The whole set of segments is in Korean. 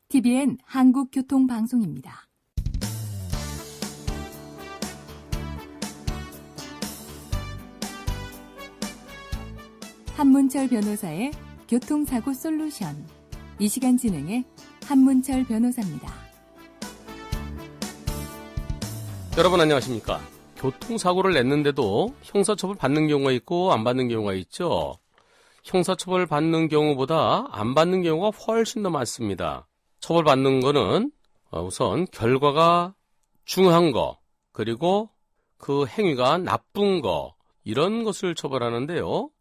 TVN 한국교통방송입니다. 한문철 변호사의 교통사고 솔루션. 이 시간 진행의 한문철 변호사입니다. 여러분 안녕하십니까? 교통사고를 냈는데도 형사처벌 받는 경우가 있고 안 받는 경우가 있죠. 형사처벌 받는 경우보다 안 받는 경우가 훨씬 더 많습니다. 처벌받는 거는 우선 결과가 중한 거, 그리고 그 행위가 나쁜 거, 이런 것을 처벌하는데요.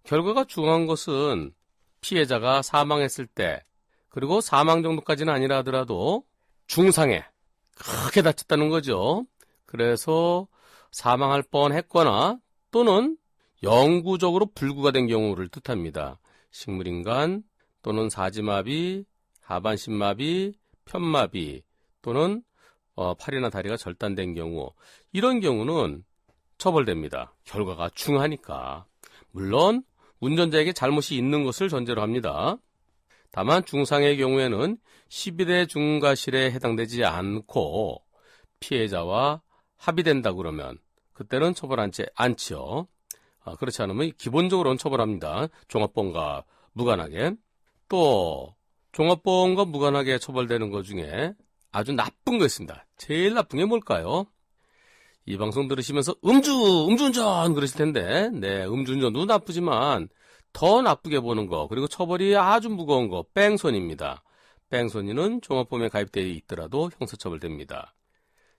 결과가 중한 것은 피해자가 사망했을 때, 그리고 사망 정도까지는 아니라 하더라도 중상해, 크게 다쳤다는 거죠. 그래서 사망할 뻔했거나 또는 영구적으로 불구가 된 경우를 뜻합니다. 식물인간 또는 사지마비, 하반신마비, 편마비 또는 팔이나 다리가 절단된 경우, 이런 경우는 처벌됩니다. 결과가 중하니까. 물론 운전자에게 잘못이 있는 것을 전제로 합니다. 다만 중상의 경우에는 12대 중과실에 해당되지 않고 피해자와 합의된다 그러면 그때는 처벌하지 않죠. 그렇지 않으면 기본적으로는 처벌합니다. 종합보험과 무관하게. 또 종합보험과 무관하게 처벌되는 것 중에 아주 나쁜 거 있습니다. 제일 나쁜 게 뭘까요? 이 방송 들으시면서 음주운전 그러실 텐데, 네, 음주운전도 나쁘지만 더 나쁘게 보는 거, 그리고 처벌이 아주 무거운 거, 뺑소니입니다. 뺑소니는 종합보험에 가입되어 있더라도 형사처벌됩니다.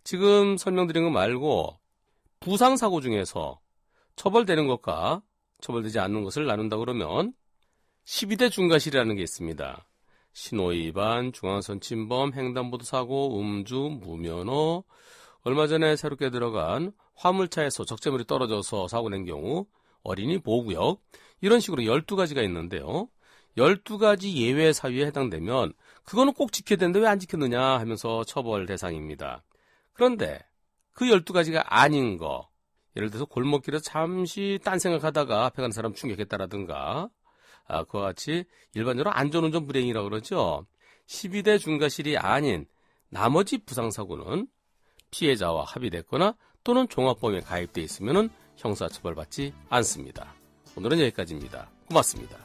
지금 설명드린 거 말고 부상사고 중에서 처벌되는 것과 처벌되지 않는 것을 나눈다 그러면 12대 중과실이라는 게 있습니다. 신호위반, 중앙선 침범, 횡단보도사고, 음주, 무면허, 얼마 전에 새롭게 들어간 화물차에서 적재물이 떨어져서 사고 낸 경우, 어린이 보호구역, 이런 식으로 12가지가 있는데요. 12가지 예외 사유에 해당되면 그거는 꼭 지켜야 되는데 왜 안 지켰느냐 하면서 처벌 대상입니다. 그런데 그 12가지가 아닌 거, 예를 들어서 골목길에서 잠시 딴 생각하다가 앞에 가는 사람 충격했다라든가, 그와 같이 일반적으로 안전운전 불이행이라고 그러죠. 12대 중과실이 아닌 나머지 부상사고는 피해자와 합의됐거나 또는 종합보험에 가입되어 있으면 형사처벌받지 않습니다. 오늘은 여기까지입니다. 고맙습니다.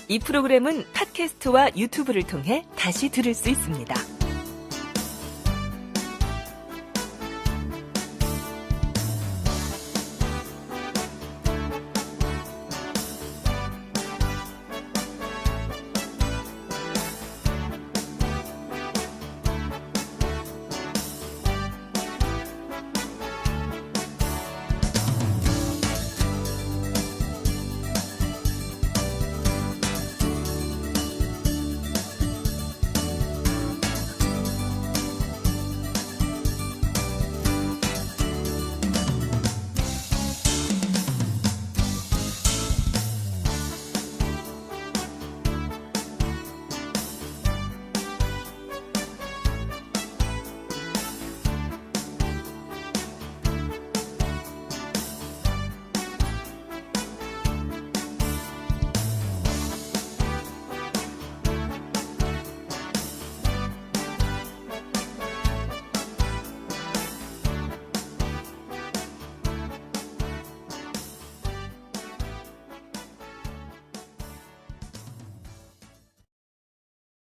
이 프로그램은 팟캐스트와 유튜브를 통해 다시 들을 수 있습니다.